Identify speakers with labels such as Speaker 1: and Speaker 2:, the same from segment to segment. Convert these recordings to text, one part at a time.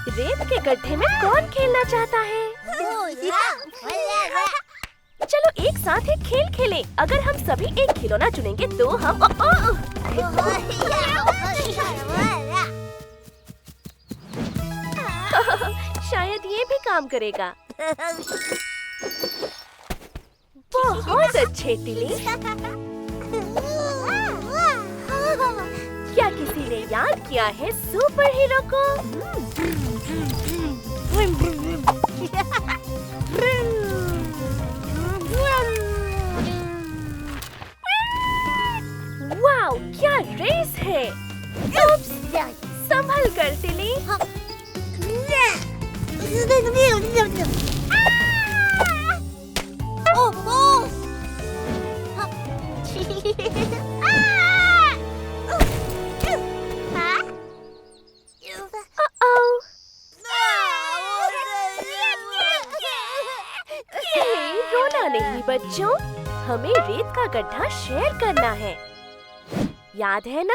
Speaker 1: रेत के गड्ढे में कौन खेलना चाहता है? चलो एक साथ एक खेल खेलें। अगर हम सभी एक खिलौना चुनेंगे तो हम शायद ये भी काम करेगा। बहुत अच्छे टिली। क्या किसी ने याद किया है सुपर हीरो को? वाओ, क्या रेस है! संभल कर टिली। रोना नहीं बच्चों, हमें रेत का गड्ढा शेयर करना है, याद है ना?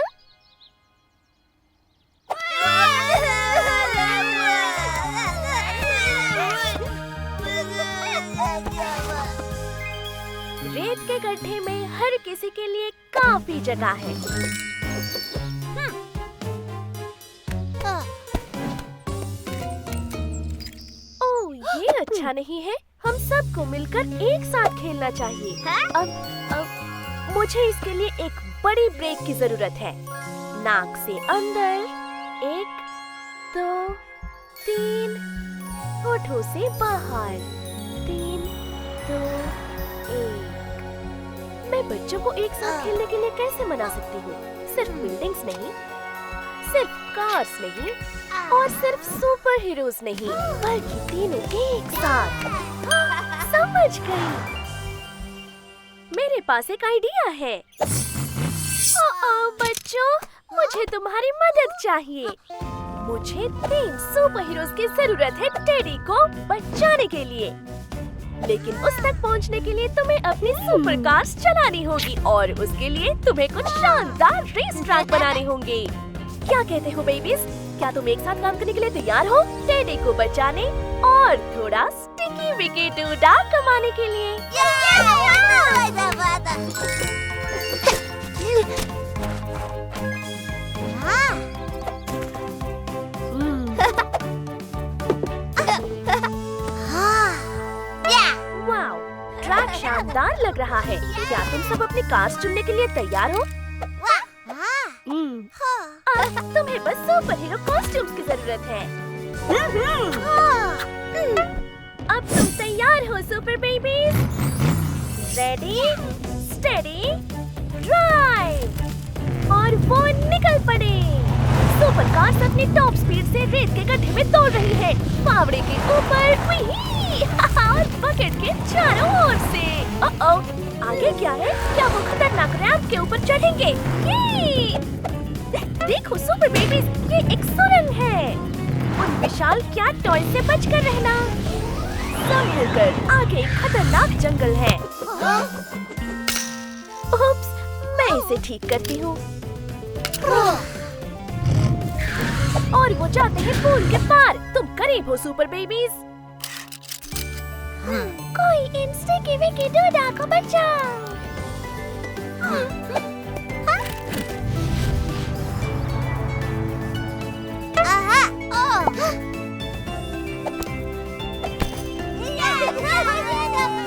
Speaker 1: रेत के गड्ढे में हर किसी के लिए काफी जगह है। ओह, ये अच्छा नहीं है। हम सबको मिलकर एक साथ खेलना चाहिए। अब मुझे इसके लिए एक बड़ी ब्रेक की जरूरत है। नाक से अंदर 1, 2, 3, होठों से बाहर 3, 2, 1। मैं बच्चों को एक साथ खेलने के लिए कैसे मना सकती हूँ? सिर्फ बिल्डिंग्स नहीं, सिर्फ कार्स नहीं, और सिर्फ सुपर हीरोज नहीं, बल्कि तीनों एक साथ। समझ गई। मेरे पास एक आइडिया है। बच्चों, मुझे तुम्हारी मदद चाहिए। मुझे 3 सुपर हीरोज की जरूरत है टेडी को बचाने के लिए। लेकिन उस तक पहुंचने के लिए तुम्हें अपनी सुपर कार्स चलानी होगी और उसके लिए तुम्हें कुछ शानदार रेस ट्रैक बनाने होंगे। क्या कहते हो बेबीज? क्या तुम एक साथ काम करने के लिए तैयार हो? टेडी को बचाने और थोड़ा स्टिकी विकी डूडा कमाने के लिए। वाओ, ट्रैक शानदार लग रहा है। क्या तुम सब अपनी कार्स चुनने के लिए तैयार हो? तुम्हें बस सुपर हीरो कॉस्ट्यूम्स की जरूरत है। अब तुम तैयार हो super babies? Ready, steady, drive! और वो निकल पड़े। सुपर कार्स अपनी टॉप स्पीड से रेत के गड्ढे में दौड़ रही है, फावड़े के ऊपर और बकेट के चारों ओर से। आगे क्या है? क्या वो खतरनाक रैंप के ऊपर चढ़ेंगे? देखो सुपर बेबीज, ये एक सुरंग है। उन विशाल कैट टॉय से बचकर रहना। संभल कर, आगे खतरनाक जंगल है। उप्स, मैं इसे ठीक करती हूँ। और वो जाते हैं पूल के पार। तुम करीब हो सुपर बेबीज। कोई इन स्टिकी विकी डूडा को बचाओ।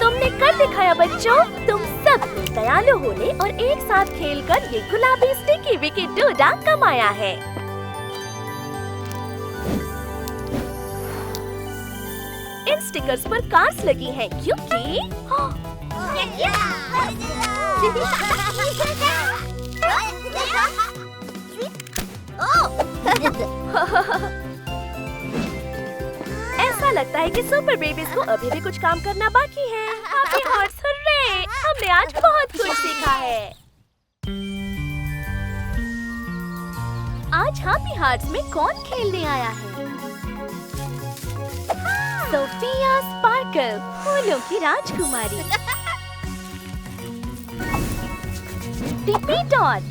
Speaker 1: तुमने कर दिखाया बच्चों। तुम सब दयालु होने और एक साथ खेलकर ये गुलाबी स्टिकी विकी डूडा कमाया है। इन स्टिकर्स पर कार्स लगी हैं क्योंकि ऐसा लगता है कि सुपर बेबीज को अभी भी कुछ काम करना बाकी है। Happy hearts, hurray! हमने आज बहुत कुछ सीखा है। आज हैप्पी हार्ट्स में कौन खेलने आया है? सोफिया स्पार्कल, फूलों की राजकुमारी। टिपी डॉट,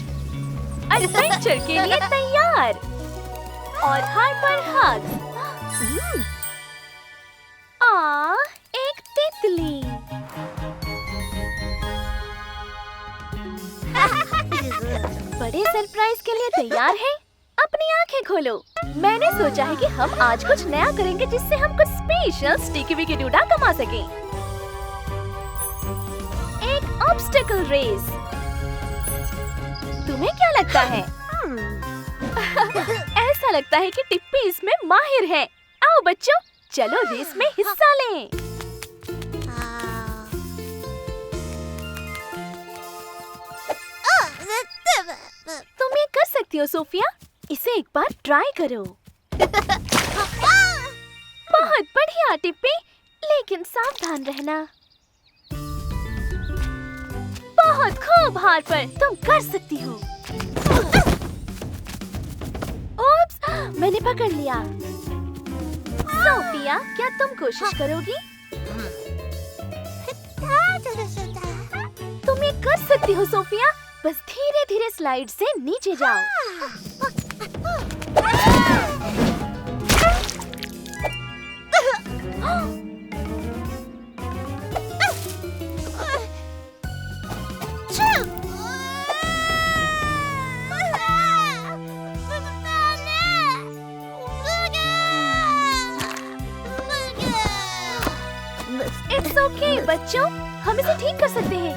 Speaker 1: एडवेंचर के लिए तैयार। और हार्पर हग्स, एक तितली। बड़े सरप्राइज के लिए तैयार हैं? अपनी आंखें खोलो। मैंने सोचा है कि हम आज कुछ नया करेंगे जिससे हम कुछ स्पेशल स्टिकी विकी डूडा कमा सकें। एक ऑब्स्टेकल रेस। तुम्हें क्या लगता है? ऐसा लगता है कि टिप्पी इसमें माहिर है। आओ बच्चों, चलो रेस में हिस्सा लें। तुम ये कर सकती हो सोफिया, इसे एक बार ट्राई करो। बहुत बढ़िया टिप्पी, लेकिन सावधान रहना। बहुत खूब हाथ पर, तुम कर सकती हो। ओप्स, मैंने पकड़ लिया। सोफिया, क्या तुम कोशिश करोगी? तुम ये कर सकती हो सोफिया, बस धीरे धीरे स्लाइड से नीचे जाओ। इट्स ओके बच्चों, हम इसे ठीक कर सकते हैं।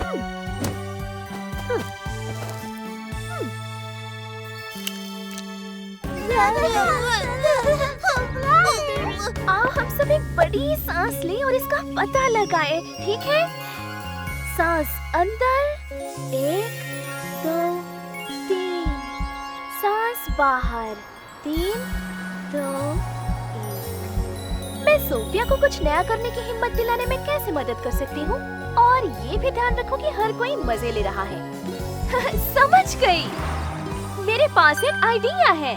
Speaker 1: आओ हम सब एक बड़ी सांस लें और इसका पता लगाएं, ठीक है? सांस अंदर, 1 2 3, सांस बाहर, 3 2 1। मैं सोफिया को कुछ नया करने की हिम्मत दिलाने में कैसे मदद कर सकती हूँ? और ये भी ध्यान रखो कि हर कोई मजे ले रहा है। समझ गई, मेरे पास एक आइडिया है।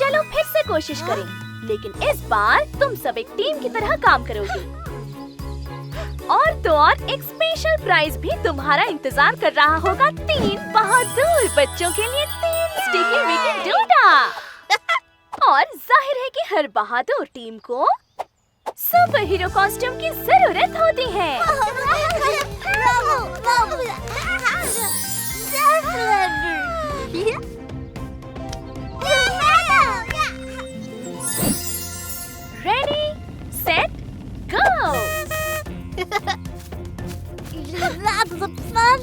Speaker 1: चलो फिर से कोशिश करें, लेकिन इस बार तुम सब एक टीम की तरह काम करोगी। और तो और एक स्पेशल प्राइज भी तुम्हारा इंतजार कर रहा होगा। 3 बहादुर बच्चों के लिए 3 स्टिकी विकी डूडा। और जाहिर है कि हर बहादुर टीम को सुपर हीरो कॉस्ट्यूम की जरूरत होती है। Ready, set, go!
Speaker 2: Lots of fun!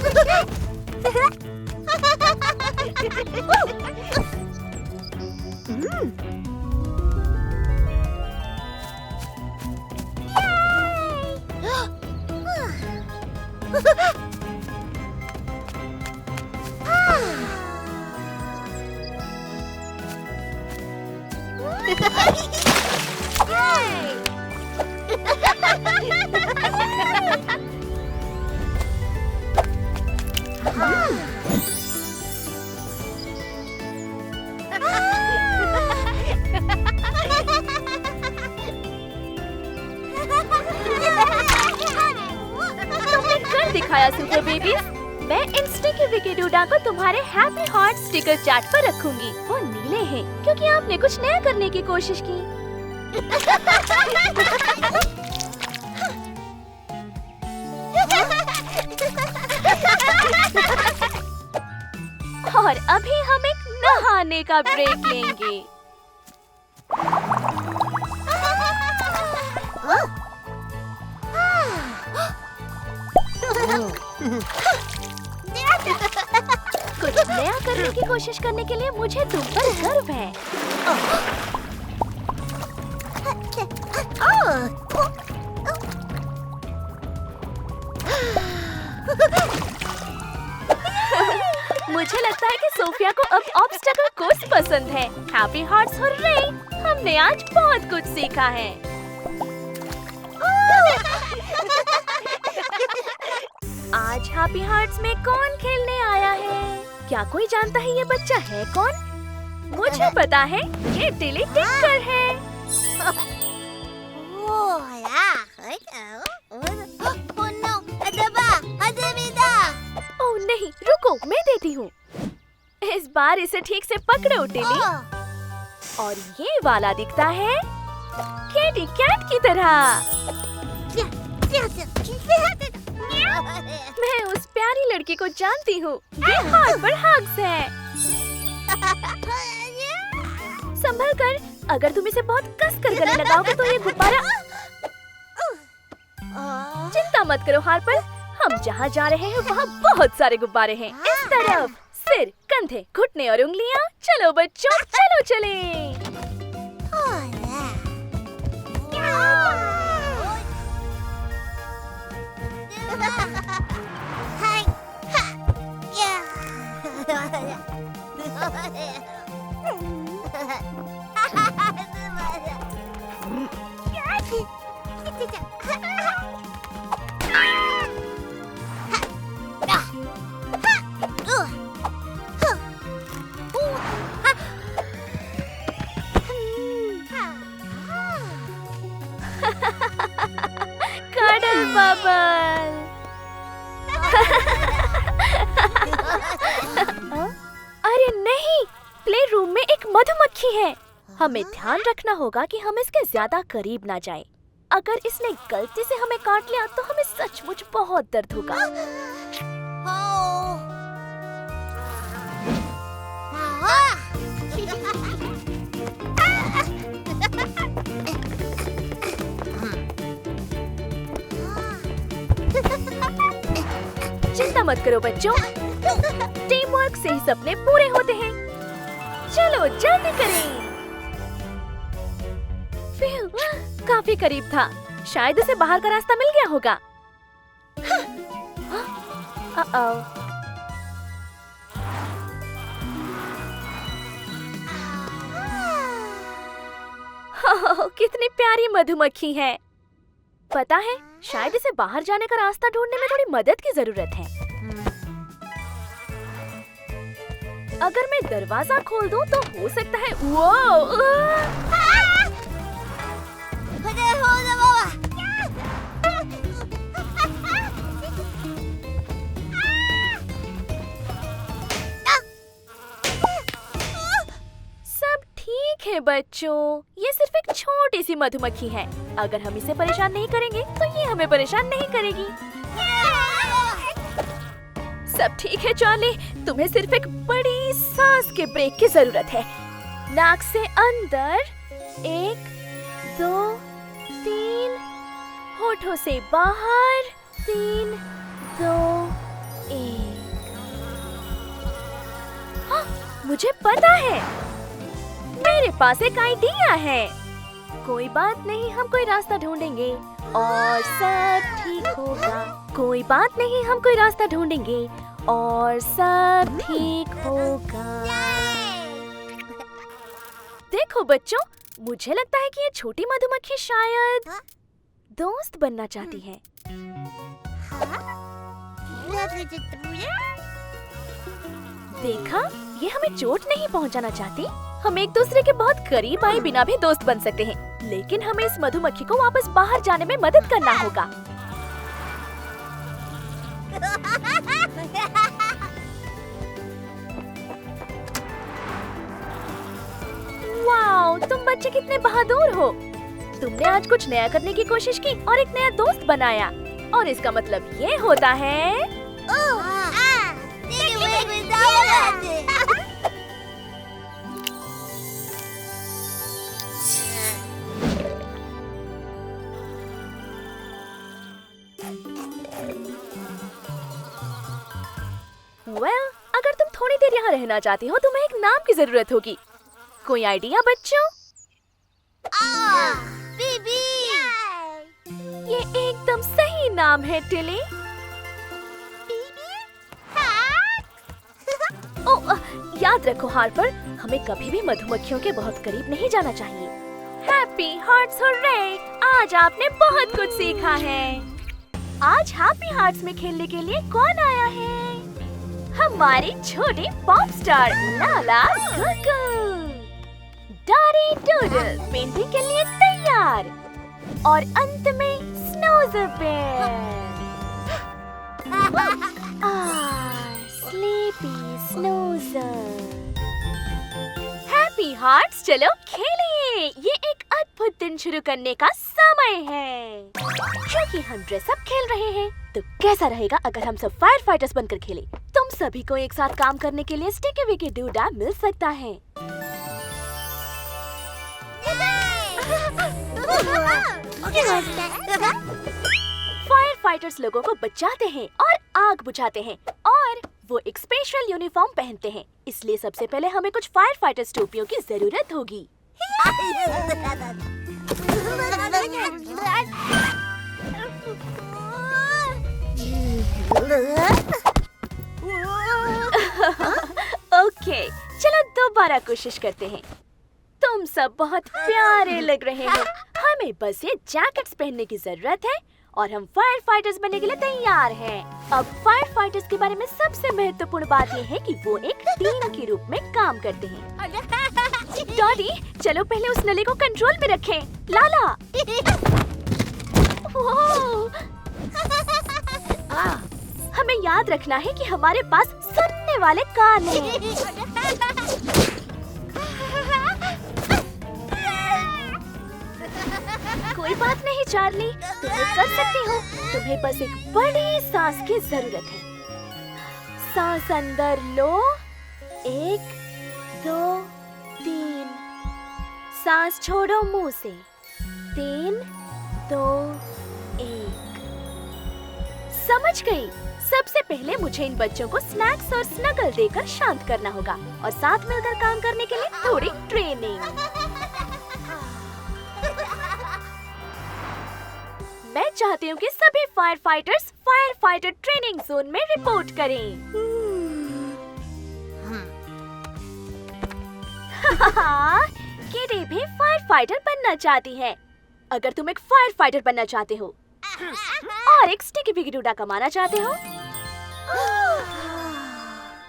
Speaker 1: तुमने कर दिखाया सुपर बेबीज। मैं इन स्टिकी विकी डूडा को तुम्हारे हैप्पी हार्ट स्टिकर चार्ट पर रखूंगी। वो नीले हैं क्योंकि आपने कुछ नया करने की कोशिश की। और अभी हम एक नहाने का ब्रेक लेंगे। कुछ नया करने की कोशिश करने के लिए मुझे तुम पर गर्व है। मुझे लगता है कि सोफिया को अब ऑब्स्टेकल कोर्स पसंद है। Happy hearts hurray! हमने आज बहुत कुछ सीखा है। आज हैप्पी हार्ट्स में कौन खेलने आया है? क्या कोई जानता है ये बच्चा है कौन? मुझे पता है, ये टिली टिक्कर है। ओह नहीं, रुको, मैं देती हूँ। इस बार इसे ठीक से पकड़ो टिली। और ये वाला दिखता है कैटी कैट की तरह। मैं उस प्यारी लड़की को जानती हूँ। ये हार्पर हग्स है। संभल कर, अगर तुम इसे बहुत कस कर गले लगाओगे तो ये गुब्बारा। चिंता मत करो हार्पर, हम जहाँ जा रहे हैं वहाँ बहुत सारे गुब्बारे हैं। इस तरफ सिर, कंधे, घुटने और उंगलियाँ। चलो बच्चों, चलो चलें। Cuddle bubble. अरे नहीं, प्ले रूम में एक मधुमक्खी है। हमें ध्यान रखना होगा कि हम इसके ज्यादा करीब ना जाएं। अगर इसने गलती से हमें काट लिया तो हमें सचमुच बहुत दर्द होगा। चिंता मत करो बच्चों, टीम वर्क से ही सपने पूरे होते हैं। चलो जल्दी करें। काफी करीब था, शायद उसे बाहर का रास्ता मिल गया होगा। कितनी प्यारी मधुमक्खी है। पता है, शायद इसे बाहर जाने का रास्ता ढूंढने में थोड़ी मदद की जरूरत है। अगर मैं दरवाजा खोल दूं तो हो सकता है सब ठीक है बच्चों, ये सिर्फ एक छोटी सी मधुमक्खी है। अगर हम इसे परेशान नहीं करेंगे तो ये हमें परेशान नहीं करेगी। सब ठीक है चार्ली, तुम्हें सिर्फ एक बड़ी सांस के ब्रेक की जरूरत है। नाक से अंदर 1 2 3, होठों से बाहर 3 2 1। हाँ, मुझे पता है, मेरे पास एक आइडिया है। कोई बात नहीं, हम कोई रास्ता ढूंढेंगे और सब ठीक होगा। कोई बात नहीं, हम कोई रास्ता ढूंढेंगे और सब ठीक होगा। देखो बच्चों, मुझे लगता है कि ये छोटी मधुमक्खी शायद दोस्त बनना चाहती है। देखा, ये हमें चोट नहीं पहुंचाना चाहती। हम एक दूसरे के बहुत करीब आए बिना भी दोस्त बन सकते हैं, लेकिन हमें इस मधुमक्खी को वापस बाहर जाने में मदद करना होगा। वाओ, तुम बच्चे कितने बहादुर हो। तुमने आज कुछ नया करने की कोशिश की और एक नया दोस्त बनाया, और इसका मतलब ये होता है अगर तुम थोड़ी देर यहाँ रहना चाहती हो, तुम्हें एक नाम की जरूरत होगी। कोई आइडिया बच्चों?
Speaker 2: बीबी।
Speaker 1: ये एकदम सही नाम है टिली। याद रखो हार्पर, हमें कभी भी मधुमक्खियों के बहुत करीब नहीं जाना चाहिए। Happy hearts hurray! आज आपने बहुत कुछ सीखा है। आज हैप्पी हार्ट्स में खेलने के लिए कौन आया है? हमारी छोटी पॉप स्टार लाला गुगु। डॉरी डूडल पेंटिंग के लिए तैयार, और अंत में स्नोज़र बेयर। स्लीपी स्नूजर। हैप्पी हार्ट्स, चलो खेलें। ये एक अद्भुत दिन शुरू करने का समय है। क्योंकि हम ड्रेस अप खेल रहे हैं, तो कैसा रहेगा अगर हम सब फायर फाइटर्स बनकर खेलें? तुम सभी को एक साथ काम करने के लिए स्टिकी विकी डूडा मिल सकता है। फायर फाइटर्स लोगों को बचाते हैं और आग बुझाते हैं, और वो एक स्पेशल यूनिफॉर्म पहनते हैं। इसलिए सबसे पहले हमें कुछ फायर फाइटर्स टोपियों की जरूरत होगी। ओके, चलो दोबारा कोशिश करते हैं। तुम सब बहुत प्यारे लग रहे हो। हमें बस ये जैकेट्स पहनने की जरूरत है और हम फायर फाइटर्स बनने के लिए तैयार हैं। अब फायर फाइटर्स के बारे में सबसे महत्वपूर्ण बात ये है कि वो एक टीम के रूप में काम करते हैं। डॉडी, चलो पहले उस नली को कंट्रोल में रखें। लाला, हमें याद रखना है कि हमारे पास सुनने वाले कान हैं। कोई बात नहीं चार्ली, तुम ये कर सकती हो। तुम्हें बस एक बड़ी सांस की जरूरत है। सांस अंदर लो, 1 2 3। सांस छोड़ो मुंह से, 3 2 1। समझ गई। सबसे पहले मुझे इन बच्चों को स्नैक्स और स्नगल देकर शांत करना होगा और साथ मिलकर काम करने के लिए थोड़ी ट्रेनिंग। मैं चाहती हूँ कि सभी fire fighters fire fighter training zone में रिपोर्ट करें। किटी भी फायर फाइटर बनना चाहती है। अगर तुम एक फायर फाइटर बनना चाहते हो और एक स्टिकी विकी डूडा कमाना चाहते हो,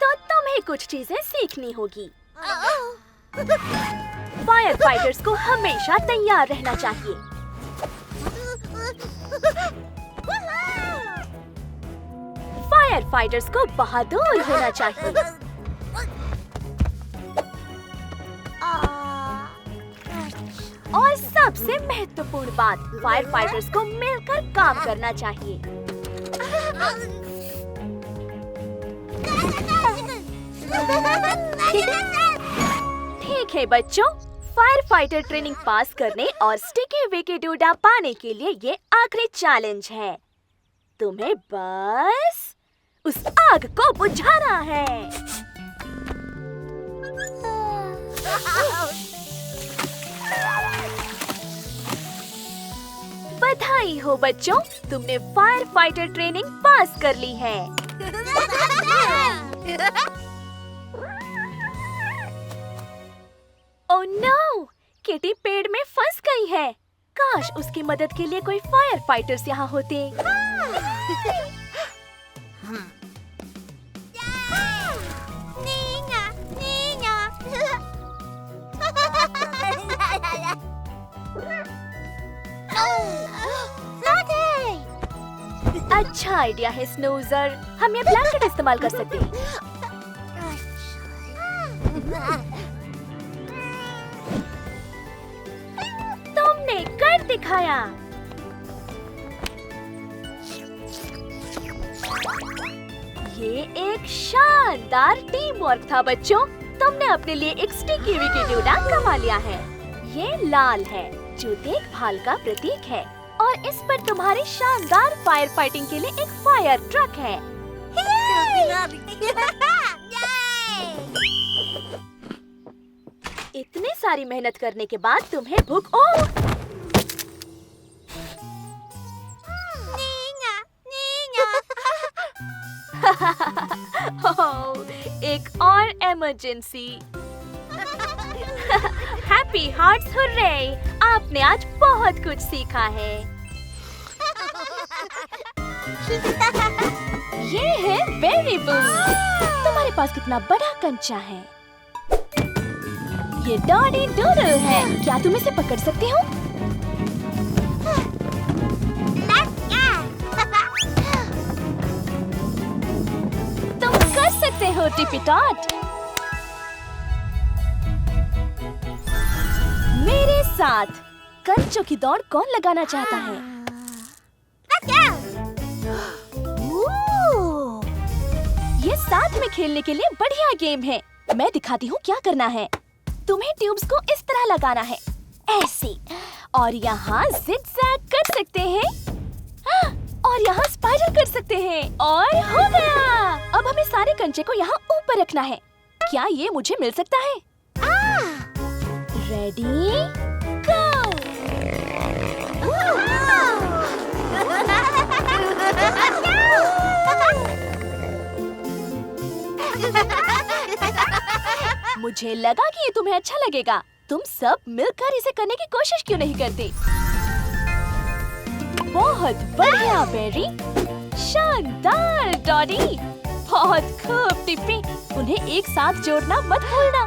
Speaker 1: तो तुम्हें कुछ चीजें सीखनी होगी। फायर फाइटर्स को हमेशा तैयार रहना चाहिए। फायर फाइटर्स को बहादुर होना चाहिए। और सबसे महत्वपूर्ण बात, फायर फाइटर्स को मिलकर काम करना चाहिए। ठीक है बच्चों, फायर फाइटर ट्रेनिंग पास करने और स्टिकी विकी डूडा पाने के लिए ये आखिरी चैलेंज है। तुम्हें बस उस आग को बुझाना है। बधाई हो बच्चों, तुमने फायर फाइटर ट्रेनिंग पास कर ली है। Oh no! किटी पेड़ में फंस गई है। काश उसकी मदद के लिए कोई फायर फाइटर्स यहाँ होते। अच्छा आइडिया है स्नूजर, हम ये ब्लैंकेट इस्तेमाल कर सकते हैं। तुमने कर दिखाया। ये एक शानदार टीम वर्क था बच्चों। तुमने अपने लिए एक स्टिकी विकी डूडा कमा लिया है। ये लाल है जो देखभाल का प्रतीक है, और इस पर तुम्हारी शानदार फायर फाइटिंग के लिए एक फायर ट्रक है। इतनी सारी मेहनत करने के बाद तुम्हें भूख एक और इमरजेंसी। Happy hearts hurray! आपने आज बहुत कुछ सीखा है। ये है वेरिएबल। तुम्हारे पास कितना बड़ा कंचा है। ये डॉडी डूडल है। क्या तुम इसे पकड़ सकते हो? तुम कर सकते सकते हो टिपी टॉट। मेरे साथ कंचों की दौड़ कौन लगाना चाहता है? ये साथ में खेलने के लिए बढ़िया गेम है। मैं दिखाती हूँ क्या करना है। तुम्हें ट्यूब्स को इस तरह लगाना है, ऐसे, और यहाँ जिगजैग कर सकते हैं, और यहाँ स्पाइरल कर सकते हैं, और हो गया। अब हमें सारे कंचे को यहाँ ऊपर रखना है। क्या ये मुझे मिल सकता है? रेडी, गो। मुझे लगा कि ये तुम्हें अच्छा लगेगा। तुम सब मिलकर इसे करने की कोशिश क्यों नहीं करते? बहुत बढ़िया बेरी, शानदार डॉडी, बहुत खूब टिप्पी। उन्हें एक साथ जोड़ना मत भूलना।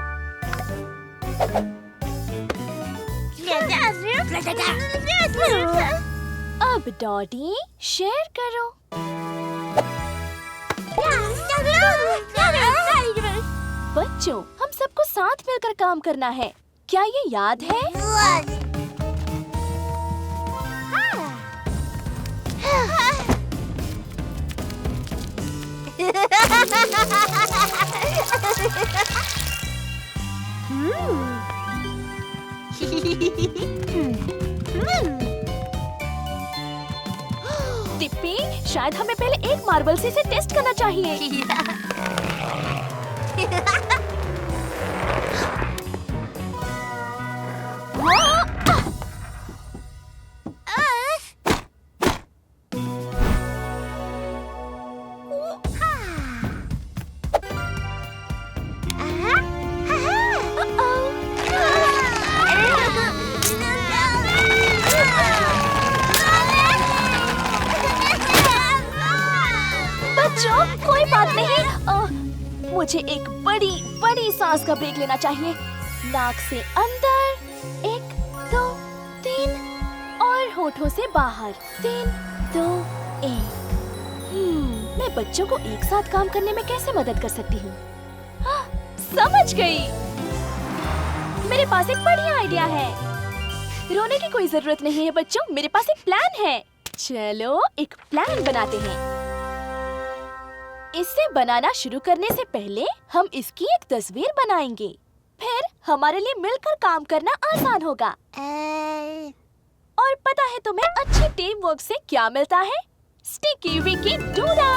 Speaker 1: अब डॉडी शेयर करो। बच्चों, हम सबको साथ मिलकर काम करना है। क्या ये याद है? टिप्पी, शायद हमें पहले एक मार्बल से इसे टेस्ट करना चाहिए। बच्चों, कोई बात नहीं। मुझे एक बड़ी सांस का ब्रेक लेना चाहिए। नाक से अंदर, 1 2 3, और होठों से बाहर, 3 2 1। मैं बच्चों को एक साथ काम करने में कैसे मदद कर सकती हूँ? समझ गई। मेरे पास एक बढ़िया आइडिया है। रोने की कोई जरूरत नहीं है बच्चों, मेरे पास एक प्लान है। चलो एक प्लान बनाते हैं। इसे बनाना शुरू करने से पहले हम इसकी एक तस्वीर बनाएंगे। फिर हमारे लिए मिलकर काम करना आसान होगा। और पता है तुम्हें अच्छी टीम वर्क से क्या मिलता है? Sticky Vicky DUDA.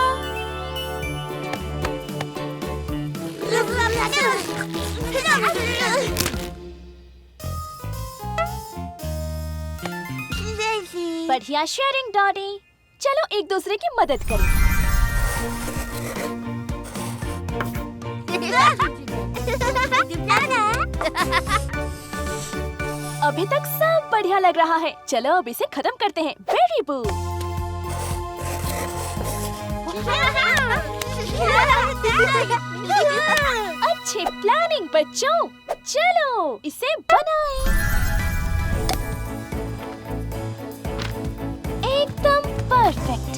Speaker 1: बढ़िया शेयरिंग डॉडी। चलो एक दूसरे की मदद करें। अभी तक सब बढ़िया लग रहा है। चलो अब इसे खत्म करते हैं। वेरी बू। अच्छी प्लानिंग बच्चों। चलो इसे बनाएं। एकदम परफेक्ट।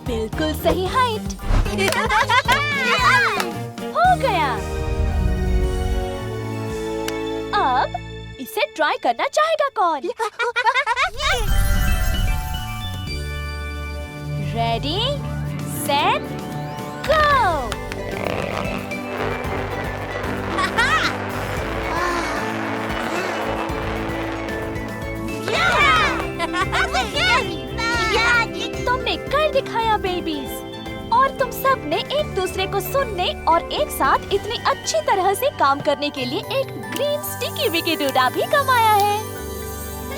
Speaker 1: बिल्कुल सही हाइट। हो गया। अब इसे ट्राई करना चाहेगा कौन? रेडी, सेट, गो। तुमने कर दिखाया बेबीज। और तुम सब ने एक दूसरे को सुनने और एक साथ इतनी अच्छी तरह से काम करने के लिए एक ग्रीन स्टिकी विकी डूडा भी कमाया है।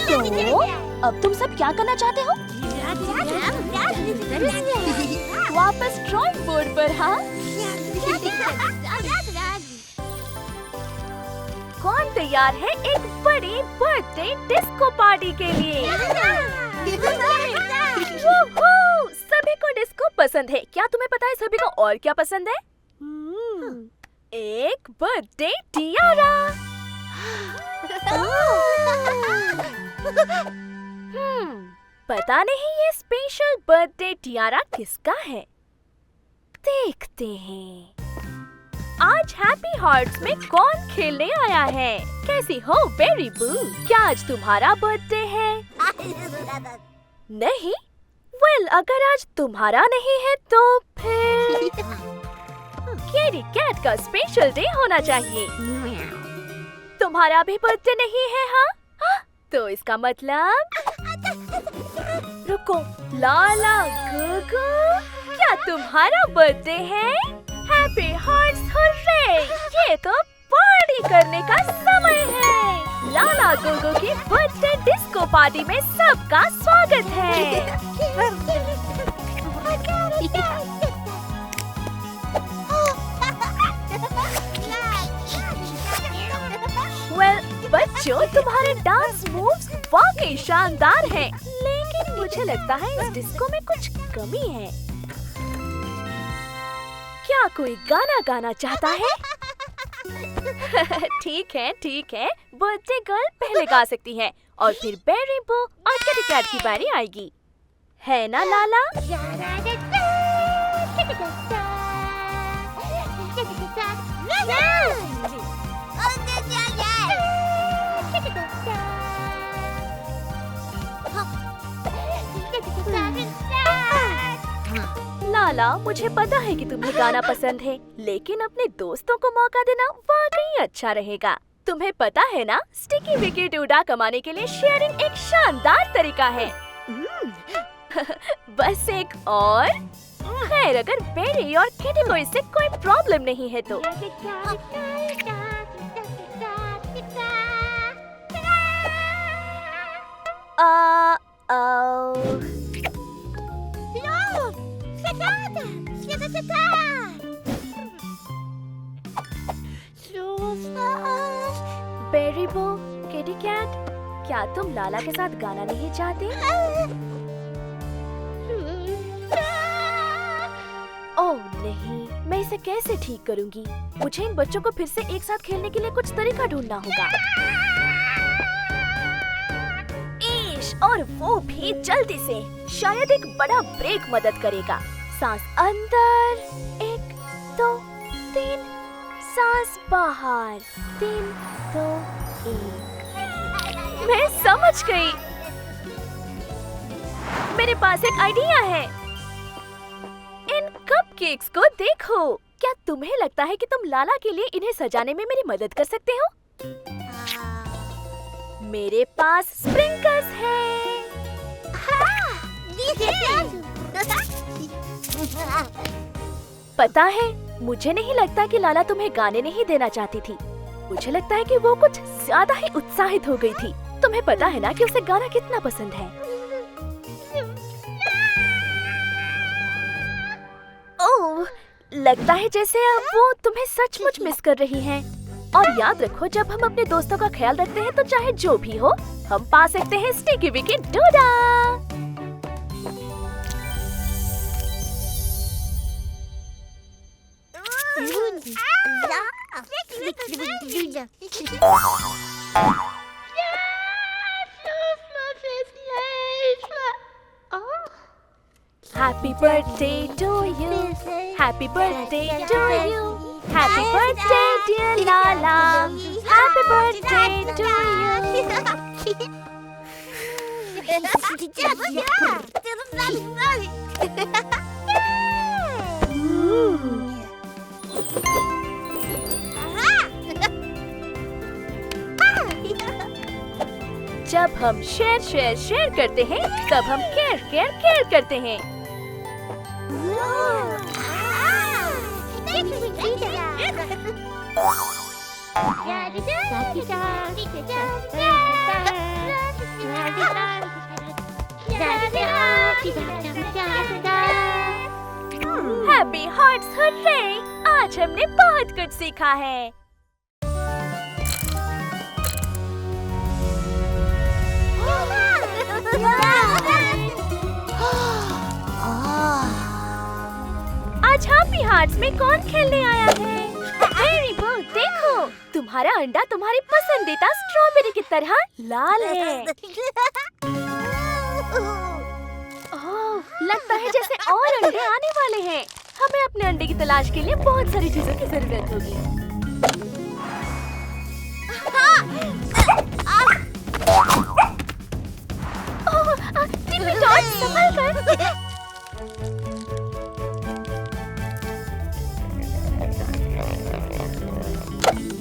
Speaker 1: तो अब तुम सब क्या करना चाहते हो? वापस ड्राइंग बोर्ड पर। हाँ, कौन तैयार है एक बड़ी बर्थडे डिस्को पार्टी के लिए? सभी को डिस्को पसंद है। क्या तुम्हें पता है सभी को और क्या पसंद है? एक बर्थडे टियारा। पता नहीं ये स्पेशल बर्थडे टियारा किसका है। देखते हैं आज हैप्पी हार्ट्स में कौन खेलने आया है। कैसी हो बेरी बू? क्या आज तुम्हारा बर्थडे है? नहीं? वेल, अगर आज तुम्हारा नहीं है तो फिर कैरी कैट का स्पेशल डे होना चाहिए। तुम्हारा भी बर्थडे नहीं है? हाँ? तो इसका मतलब रुको, लाला गुगु, क्या तुम्हारा बर्थडे है? Happy hearts hurray! ये तो पार्टी करने का समय है। लाला गुगु की बर्थडे डिस्को पार्टी में सबका स्वागत है। वेल, बच्चों, तुम्हारे डांस मूव्स वाकई शानदार हैं, लेकिन मुझे लगता है इस डिस्को में कुछ कमी है। क्या कोई गाना गाना चाहता है? ठीक है, बर्थडे गर्ल पहले गा सकती है और फिर बेरी बू और किटी कैट की बारी आएगी, है ना लाला? लाला, मुझे पता है कि तुम्हें गाना पसंद है, लेकिन अपने दोस्तों को मौका देना वाकई अच्छा रहेगा। तुम्हें पता है ना, स्टिकी विकी डूडा कमाने के लिए शेयरिंग एक शानदार तरीका है। बस एक और खैर, अगर बेरी और किटी को इससे कोई प्रॉब्लम नहीं है तो। बेरी बू, किटी कैट, क्या तुम लाला के साथ गाना नहीं चाहते? ओह नहीं, मैं इसे कैसे ठीक करूंगी? मुझे इन बच्चों को फिर से एक साथ खेलने के लिए कुछ तरीका ढूंढना होगा। और वो भी जल्दी से। शायद एक बड़ा ब्रेक मदद करेगा। सांस अंदर, 1 2 3, सांस बाहर, 3 2 1। मैं समझ गई। मेरे पास एक आइडिया है। इन कपकेक्स को देखो। क्या तुम्हें लगता है कि तुम लाला के लिए इन्हें सजाने में मेरी मदद कर सकते हो? मेरे पास स्प्रिंकल्स हैं। पता है, मुझे नहीं लगता कि लाला तुम्हें गाने नहीं देना चाहती थी। मुझे लगता है कि वो कुछ ज्यादा ही उत्साहित हो गई थी। तुम्हें पता है ना कि उसे गाना कितना पसंद है। ओह, लगता है जैसे अब वो तुम्हें सचमुच मिस कर रही हैं। और याद रखो, जब हम अपने दोस्तों का ख्याल रखते हैं तो चाहे जो भी हो, हम पा सकते हैं sticky Vicky DUDA. Happy birthday to you. Happy birthday to you. Happy birthday dear Lala. Happy birthday to जब हम शेयर करते हैं, तब हम केयर करते हैं। Happy hearts hurray! आज हमने बहुत कुछ सीखा है। आज हैप्पी हार्ट्स में कौन खेलने आया है? बेरी बू, देखो, तुम्हारा अंडा तुम्हारी पसंदीदा स्ट्रॉबेरी की तरह लाल है। लगता है जैसे और अंडे आने वाले हैं। हमें अपने अंडे की तलाश के लिए बहुत सारी चीजों की जरूरत होगी। टिप्पी डॉट, संभल कर।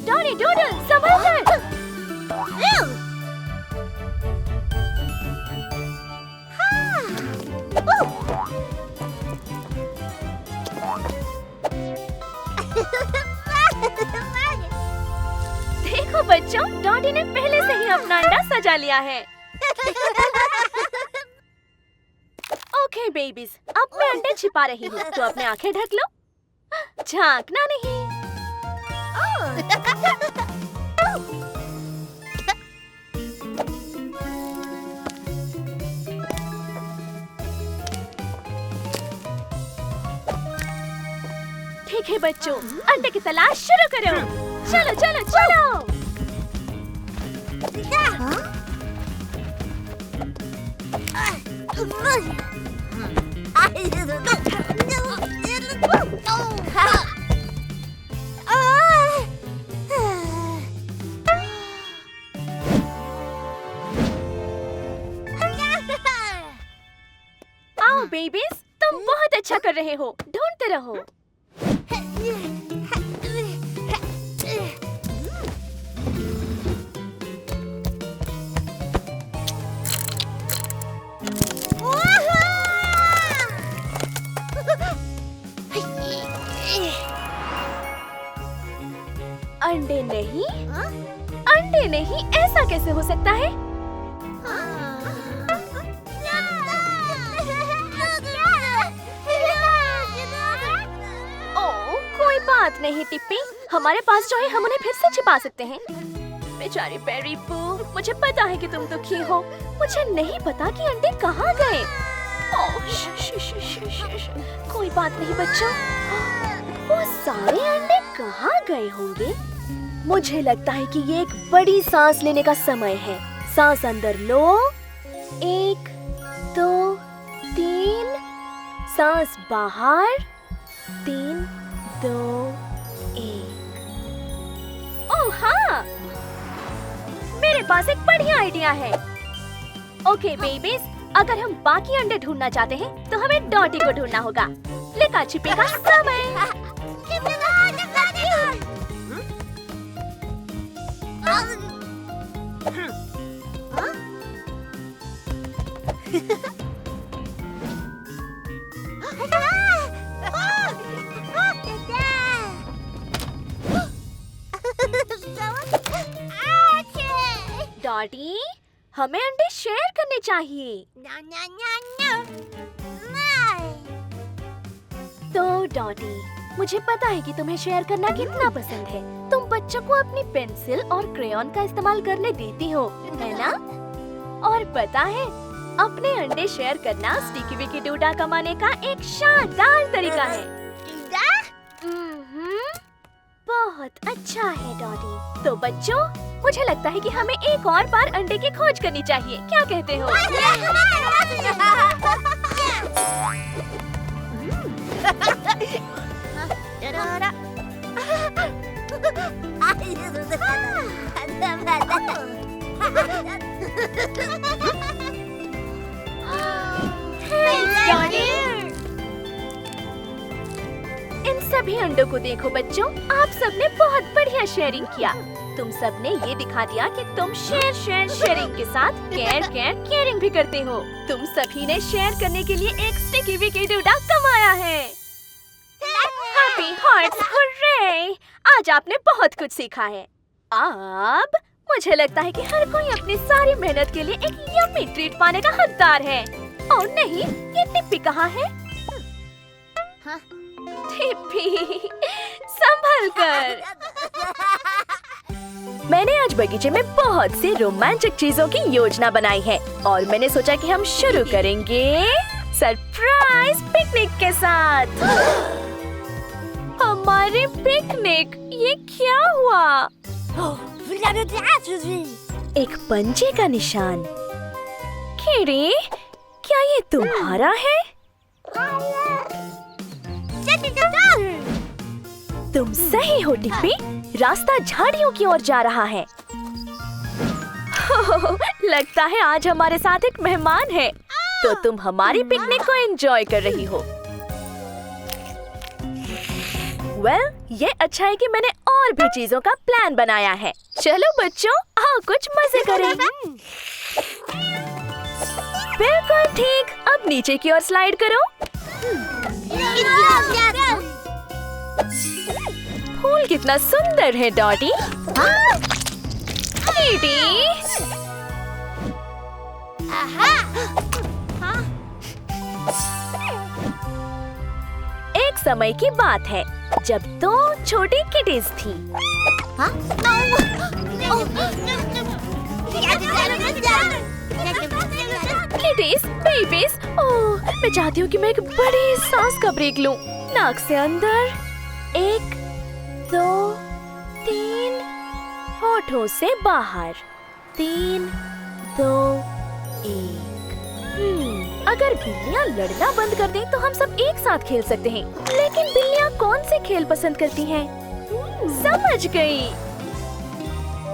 Speaker 1: डॉनी डूडल, संभल कर। देखो बच्चों, डॉडी ने पहले से ही अपना अंडा सजा लिया है। ओके बेबीज, अब मैं अंडे छिपा रही हूँ, तो अपने आंखें ढक लो। झांकना नहीं। ठीक है बच्चों, अंडे की तलाश शुरू करो। चलो चलो चलो। आओ बेबीज, तुम बहुत अच्छा कर रहे हो। ढूंढते रहो। अंडे नहीं, अंडे नहीं, ऐसा कैसे हो सकता है? ओह, कोई बात नहीं टिप्पी, हमारे पास जो है हम उन्हें फिर से छिपा सकते हैं। बेचारी पेरी पू, मुझे पता है कि तुम दुखी हो। मुझे नहीं पता कि अंडे कहाँ गए। ओह, कोई बात नहीं बच्चों, वो सारे अंडे कहाँ गए होंगे? मुझे लगता है कि ये एक बड़ी सांस लेने का समय है। सांस अंदर लो, 1 2 3, सांस बाहर, 3 2 1। ओह हाँ, मेरे पास एक बढ़िया आइडिया है। ओके बेबीज, अगर हम बाकी अंडे ढूंढना चाहते हैं तो हमें डॉटी को ढूंढना होगा। लिखा छिपे का समय। डॉटी, हमें अंडे शेयर करने चाहिए। तो डॉटी, मुझे पता है कि तुम्हें शेयर करना कितना पसंद है। तुम बच्चों को अपनी पेंसिल और क्रेयॉन का इस्तेमाल करने देती हो, है ना? और पता है, अपने अंडे शेयर करना स्टिकी विकी डूडा कमाने का एक शानदार तरीका है। बहुत अच्छा है डॉडी। तो बच्चों, मुझे लगता है कि हमें एक और बार अंडे की खोज करनी चाहिए। क्या कहते हो? इन सभी अंडों को देखो बच्चों, आप सबने बहुत बढ़िया शेयरिंग किया। तुम सबने ये दिखा दिया कि तुम शेयरिंग के साथ केयरिंग भी करते हो। तुम सभी ने शेयर करने के लिए एक स्टिकी विकी डूडा कमाया है। Happy hearts, hurray! आज आपने बहुत कुछ सीखा है। अब मुझे लगता है कि हर कोई अपनी सारी मेहनत के लिए एक यम्मी ट्रीट पाने का हकदार है। और नहीं, ये टिप्पी कहाँ है? टिप्पी, संभल कर। मैंने आज बगीचे में बहुत सी रोमांचक चीजों की योजना बनाई है और मैंने सोचा कि हम शुरू करेंगे सरप्राइज पिकनिक के साथ। हमारी पिकनिक, ये क्या हुआ? एक पंजे का निशान। कीड़ी, क्या ये तुम्हारा है? तुम सही हो टिप्पी, रास्ता झाड़ियों की ओर जा रहा है। लगता है आज हमारे साथ एक मेहमान है, तो तुम हमारी पिकनिक को एंजॉय कर रही हो। वेल, ये अच्छा है कि मैंने और भी चीजों का प्लान बनाया है। चलो बच्चों, आओ कुछ मजे करें। बिल्कुल ठीक, अब नीचे की ओर स्लाइड करो। फूल कितना सुंदर है डॉटी। कीटी, एक समय की बात है जब दो छोटी किटीज थी। किटीज, बेबीज, ओह, मैं चाहती हूँ कि मैं एक बड़ी सांस का ब्रेक लूं। नाक से अंदर, 1 2 3, होठों से बाहर, 3 2 1। अगर बिल्लियाँ लड़ना बंद कर दें तो हम सब एक साथ खेल सकते हैं। लेकिन बिल्लियाँ कौन से खेल पसंद करती हैं? समझ गई,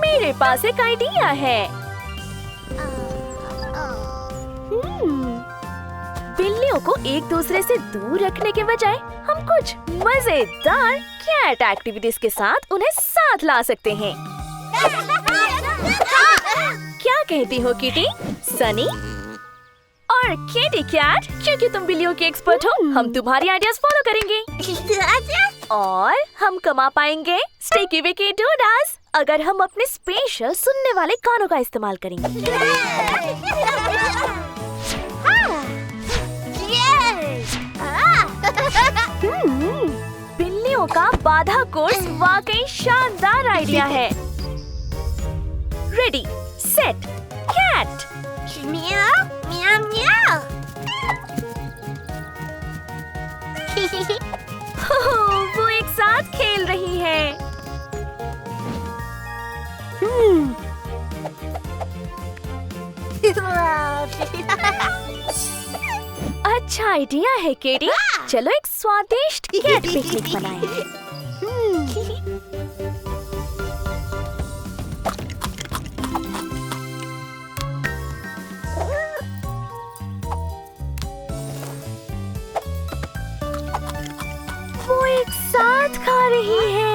Speaker 1: मेरे पास एक आइडिया है। बिल्लियों को एक दूसरे से दूर रखने के बजाय हम कुछ मजेदार कैट एक्टिविटीज के साथ उन्हें साथ ला सकते हैं। क्या कहती हो किटी, सनी और किटी कैट? क्योंकि तुम बिल्लियों की एक्सपर्ट हो, हम तुम्हारी आइडियाज फॉलो करेंगे और हम कमा पाएंगे स्टिकी विकी डूडास अगर हम अपने स्पेशल सुनने वाले कानों का इस्तेमाल करेंगे। बिल्लियों का बाधा कोर्स वाकई शानदार आइडिया है। Ready, set, cat. वो एक साथ खेल रही है। अच्छा आइडिया है केटी, चलो एक स्वादिष्ट कैट पिकनिक बनाएं। वो एक साथ खा रही है।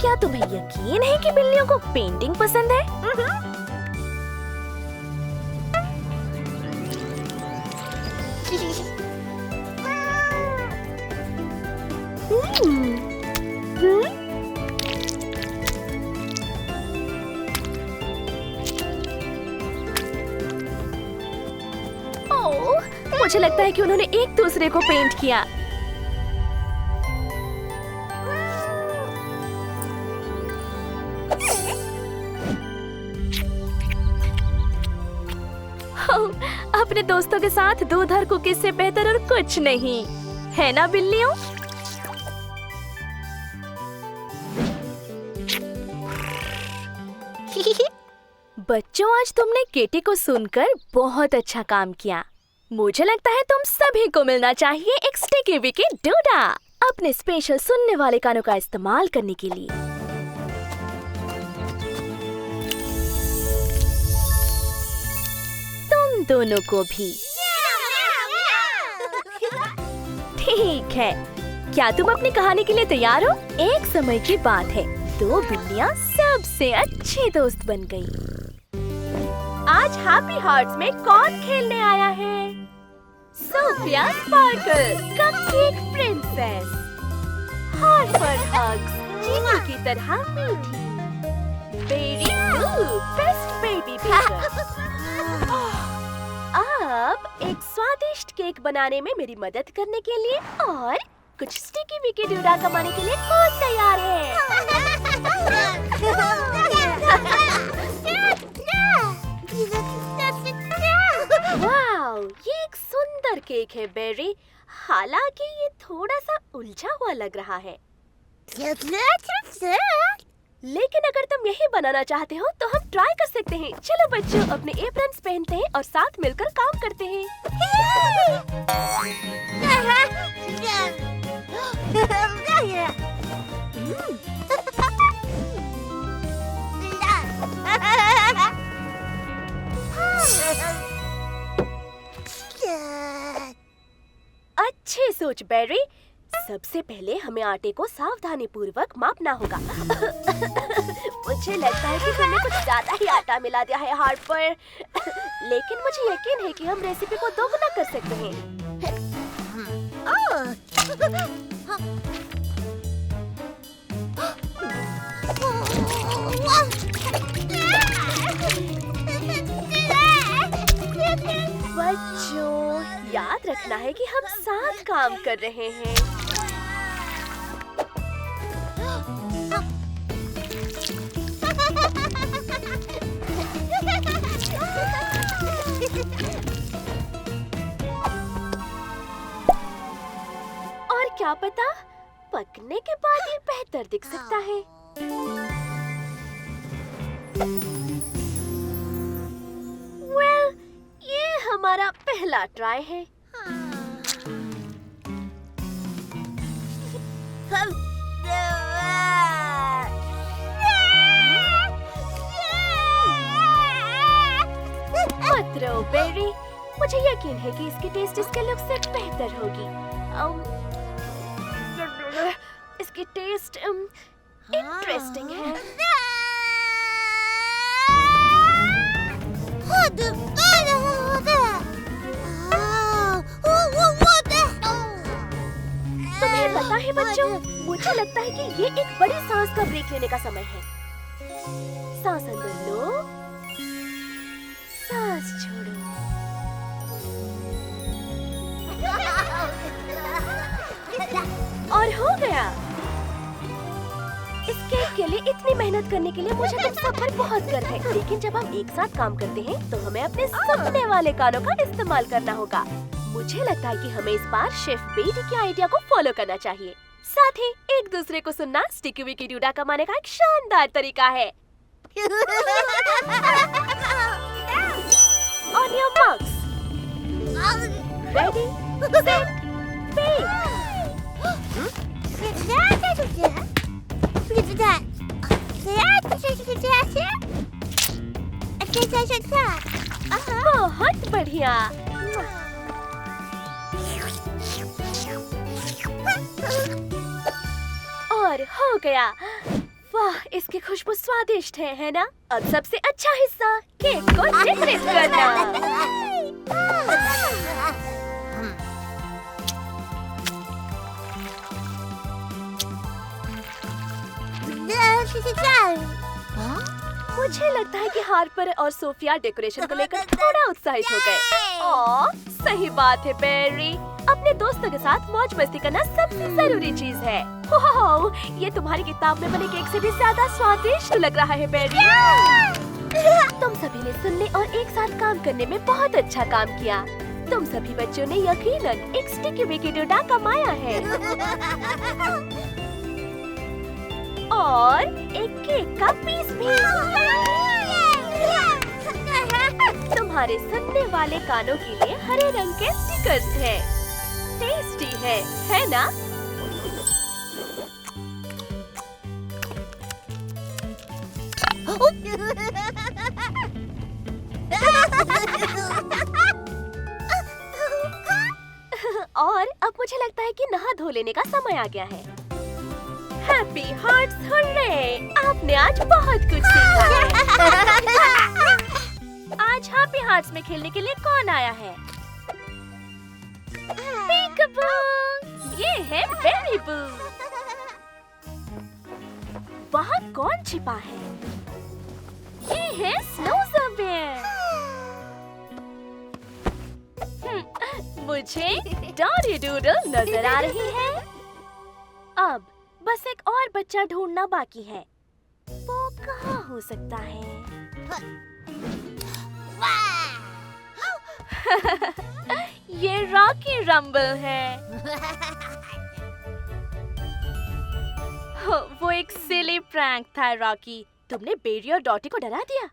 Speaker 1: क्या तुम्हें यकीन है कि बिल्लियों को पेंटिंग पसंद है? ओह, मुझे लगता है कि उन्होंने एक दूसरे को पेंट किया। अपने दोस्तों के साथ दूधर कुकीज से बेहतर और कुछ नहीं है ना बिल्लियों? बच्चों, आज तुमने केटी को सुनकर बहुत अच्छा काम किया। मुझे लगता है तुम सभी को मिलना चाहिए एक स्टिकी विकी डूडा अपने स्पेशल सुनने वाले कानों का इस्तेमाल करने के लिए। तुम दोनों को भी। ठीक है, क्या तुम अपनी कहानी के लिए तैयार हो? एक समय की बात है, दो बिल्लियाँ सबसे अच्छी दोस्त बन गई। आज हैप्पी हार्ट्स में कौन खेलने आया है? Sophia sparkle, cupcake princess, heart for hugs, चीनी की तरह मीठी, berry blue, best baby baker. अब एक स्वादिष्ट केक बनाने में मेरी मदद करने के लिए और कुछ स्टिकी विकी डूडा कमाने के लिए कौन तैयार है? वाओ, ये एक सुंदर केक है बेरी, हालांकि ये थोड़ा सा उलझा हुआ लग रहा है। लेकिन अगर तुम यही बनाना चाहते हो तो हम ट्राई कर सकते हैं। चलो बच्चों, अपने एप्रन्स पहनते हैं और साथ मिलकर काम करते हैं। अच्छी सोच बेरी। सबसे पहले हमें आटे को सावधानी पूर्वक मापना होगा। मुझे लगता है कि तुमने कुछ ज्यादा ही आटा मिला दिया है हार्पर। लेकिन मुझे यकीन है कि हम रेसिपी को दोगुना कर सकते हैं। बच्चों, याद रखना है कि हम साथ काम कर रहे हैं। और क्या पता, पकने के बाद ये बेहतर दिख सकता है। वेल, ये हमारा पहला ट्राई है। मत रो बेरी, मुझे यकीन है कि इसकी टेस्ट इसके लुक से बेहतर होगी। इसकी टेस्ट इंटरेस्टिंग है। तुम्हें पता है बच्चों, मुझे लगता है कि ये एक बड़ी सांस का ब्रेक लेने का समय है। सांस अंदर लो, सांस छोड़ो। और हो गया। इस केक के लिए इतनी मेहनत करने के लिए मुझे तुम सब पर बहुत गर्व है। लेकिन जब हम एक साथ काम करते हैं तो हमें अपने सपने वाले कानों का इस्तेमाल करना होगा। मुझे लगता है कि हमें इस बार शेफ बेटी के आइडिया को फॉलो करना चाहिए। साथ ही एक दूसरे को सुनना स्टिकी विकी डूडा कमाने का एक शानदार तरीका है। On your marks. Ready, set, bake. बहुत बढ़िया। और हो गया। वाह, इसकी खुशबू स्वादिष्ट है ना? अब सबसे अच्छा हिस्सा, केक को डेकोरेट करना। मुझे लगता है कि हार्पर और सोफिया डेकोरेशन को लेकर थोड़ा उत्साहित हो गए। ओह, सही बात है बेरी। अपने दोस्तों के साथ मौज मस्ती करना सबसे जरूरी चीज है। ओह, ये तुम्हारी किताब में बने केक से भी ज्यादा स्वादिष्ट लग रहा है बेरी। तुम सभी ने सुनने और एक साथ काम करने में बहुत अच्छा काम किया। तुम सभी बच्चों ने यकीनन एक स्टिकी विकी डूडा कमाया है। और एक केक का पीस भी। तुम्हारे सुनने वाले कानों के लिए हरे रंग के स्टिकर्स हैं। टेस्टी है ना? और अब मुझे लगता है कि नहा धो लेने का समय आ गया है। Happy hearts hurray! आपने आज बहुत कुछ सीखा है। आज हैप्पी हार्ट्स में खेलने के लिए कौन आया है? पीकबू! ये है बेरी बू। वहाँ कौन छिपा है? ये है स्नोज़र बेयर। मुझे डॉरी डूडल नजर आ रही है। अब बस एक और बच्चा ढूंढना बाकी है। वो कहाँ हो सकता है? ये रॉकी रंबल है। वो एक सिली प्रैंक था रॉकी। तुमने बेरी और डॉटी को डरा दिया।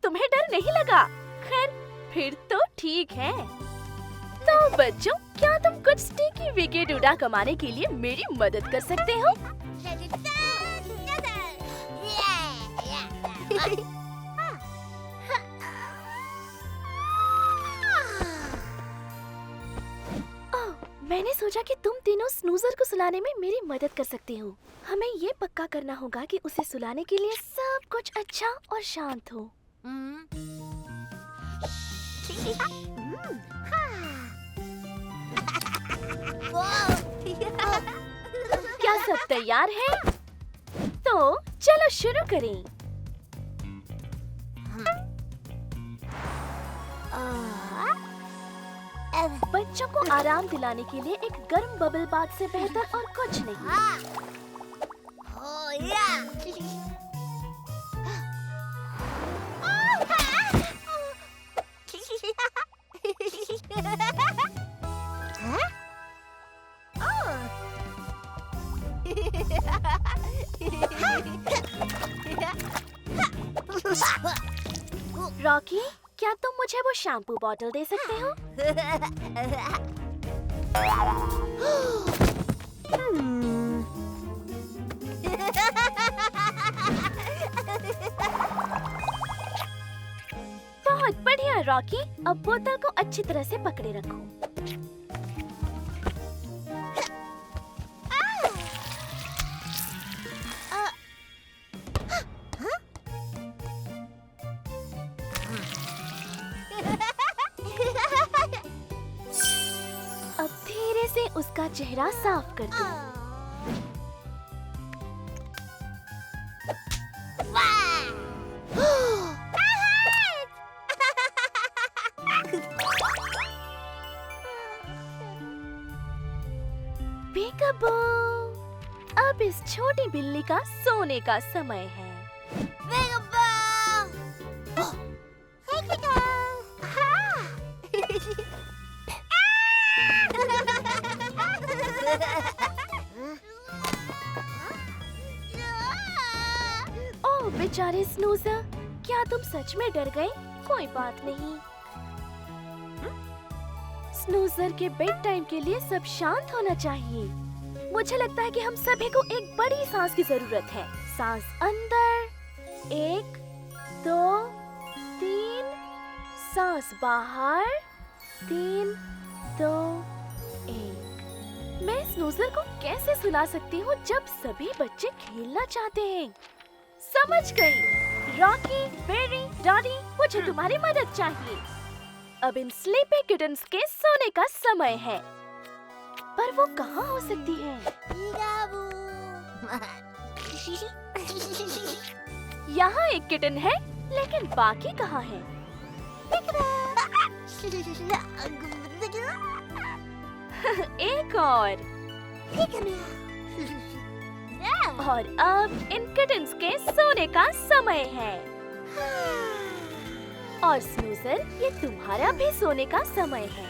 Speaker 1: तुम्हें डर नहीं लगा? खैर फिर तो ठीक है। तो बच्चों, क्या तुम कुछ स्टिकी विकी डूडा कमाने के लिए मेरी मदद कर सकते हो? मैंने सोचा कि तुम तीनों स्नूजर को सुलाने में मेरी मदद कर सकते हो। हमें ये पक्का करना होगा कि उसे सुलाने के लिए सब कुछ अच्छा और शांत हो। क्या सब तैयार है? तो चलो शुरू करें। बच्चों को आराम दिलाने के लिए एक गर्म बबल बाथ से बेहतर और कुछ नहीं। रॉकी, क्या तुम मुझे वो शैम्पू बॉटल दे सकते हो? बहुत बढ़िया रॉकी, अब बोतल को अच्छी तरह से पकड़े रखो। अब धीरे से उसका चेहरा साफ कर दो। पीकाबू, अब इस छोटी बिल्ली का सोने का समय है। ओह बेचारे स्नूजर, क्या तुम सच में डर गए? कोई बात नहीं। स्नूजर के बेड टाइम के लिए सब शांत होना चाहिए। मुझे लगता है कि हम सभी को एक बड़ी सांस की जरूरत है। सांस अंदर, 1 2 3, सांस बाहर, 3 2 1। मैं स्नूजर को कैसे सुला सकती हूँ जब सभी बच्चे खेलना चाहते हैं? समझ गई। रॉकी, बेरी, डॉडी, मुझे तुम्हारी मदद चाहिए। अब इन स्लीपी किटन्स के सोने का समय है। पर वो कहाँ हो सकती है? यहाँ एक किटन है, लेकिन बाकी कहाँ है? एक और अब इन किटन्स के सोने का समय है। और स्नूजर, ये तुम्हारा भी सोने का समय है।